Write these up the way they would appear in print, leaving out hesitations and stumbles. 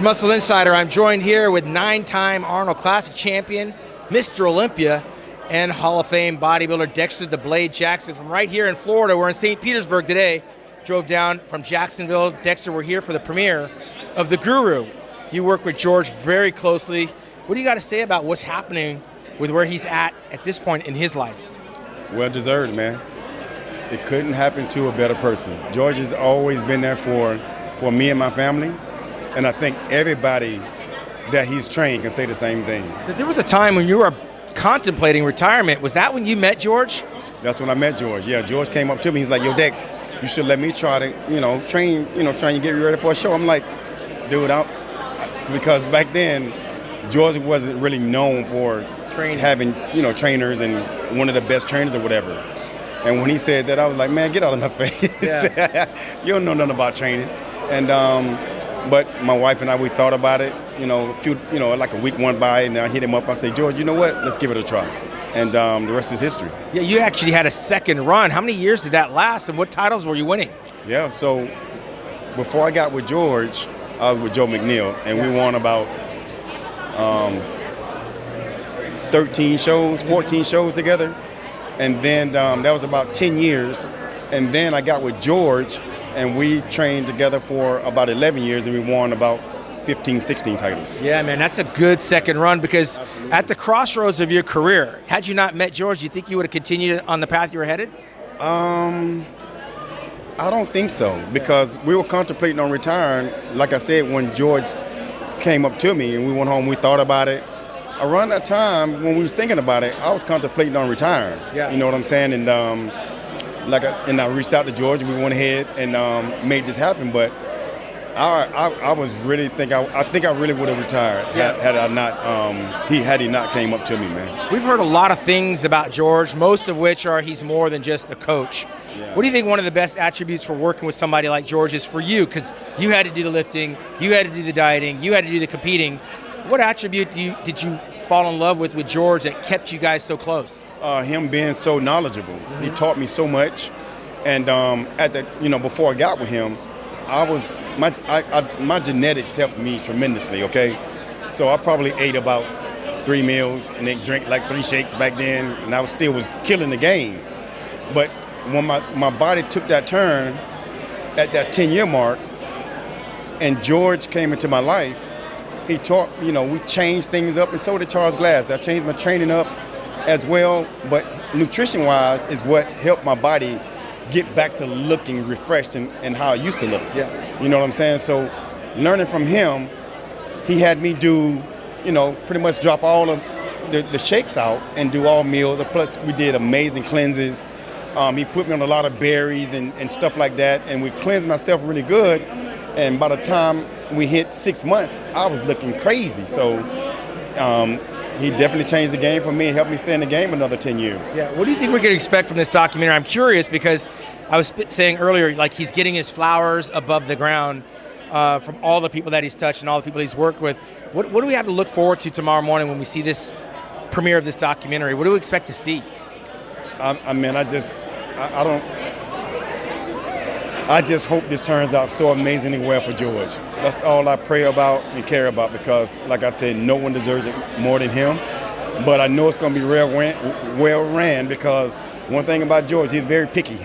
For Muscle Insider, I'm joined here with 9-time Arnold Classic Champion, Mr. Olympia, and Hall of Fame bodybuilder Dexter "The Blade" Jackson from right here in Florida. We're in St. Petersburg today. Drove down from Jacksonville. Dexter, we're here for the premiere of The Guru. You work with George very closely. What do you got to say about what's happening with where he's at this point in his life? Well deserved, man. It couldn't happen to a better person. George has always been there for me and my family, and I think everybody that he's trained can say the same thing. There was a time when you were contemplating retirement. Was that when you met George? That's when I met George. Yeah, George came up to me. He's like, "Yo, Dex, you should let me try to, train, trying to get you ready for a show." I'm like, "Dude, because back then, George wasn't really known for having, trainers and one of the best trainers or whatever." And when he said that, I was like, "Man, get out of my face. Yeah. You don't know nothing about training." And but my wife and I, we thought about it. Like a week went by, and then I hit him up. I said, "George, you know what? Let's give it a try." And the rest is history. Yeah, you actually had a second run. How many years did that last, and what titles were you winning? Yeah, so before I got with George, I was with Joe McNeil, and we won about 13 shows, 14 shows together. And then that was about 10 years. And then I got with George, and we trained together for about 11 years, and we won about 15, 16 titles. Yeah, man, that's a good second run, because at the crossroads of your career, had you not met George, do you think you would have continued on the path you were headed? I don't think so, because we were contemplating on retiring. Like I said, when George came up to me and we went home, we thought about it. Around that time, when we was thinking about it, I was contemplating on retiring. Yeah. You know what I'm saying? And I reached out to George. We went ahead and made this happen. But I was really I think I really would have retired had I not had he not came up to me, man. We've heard a lot of things about George, most of which are he's more than just a coach. Yeah. What do you think one of the best attributes for working with somebody like George is for you? Because you had to do the lifting, you had to do the dieting, you had to do the competing. What attribute did you fall in love with George that kept you guys so close? Him being so knowledgeable. Mm-hmm. He taught me so much, and before I got with him, my genetics helped me tremendously. Okay, so I probably ate about 3 meals and then drank like 3 shakes back then, and I was killing the game. But when my body took that turn at that 10-year mark, and George came into my life, he taught, we changed things up, and so did Charles Glass. I changed my training up as well, but nutrition-wise is what helped my body get back to looking refreshed and how I used to look. Yeah. You know what I'm saying? So learning from him, he had me do, pretty much drop all of the shakes out and do all meals. Plus, we did amazing cleanses. He put me on a lot of berries and stuff like that, and we cleansed myself really good. And by the time we hit 6 months, I was looking crazy. So he definitely changed the game for me and helped me stay in the game another 10 years. Yeah. What do you think we can expect from this documentary? I'm curious because I was saying earlier, like he's getting his flowers above the ground from all the people that he's touched and all the people he's worked with. What do we have to look forward to tomorrow morning when we see this premiere of this documentary? What do we expect to see? I just hope this turns out so amazingly well for George. That's all I pray about and care about, because, like I said, no one deserves it more than him. But I know it's going to be well ran, because one thing about George, he's very picky.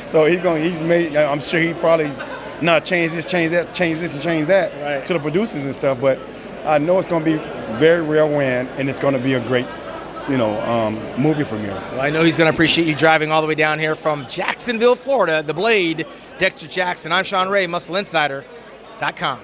so he's made. I'm sure he probably change this, change that, change this, and change that right to the producers and stuff. But I know it's going to be very well ran, and it's going to be a great movie premiere. Well, I know he's going to appreciate you driving all the way down here from Jacksonville, Florida, The Blade, Dexter Jackson. I'm Shawn Ray, MuscleInsider.com.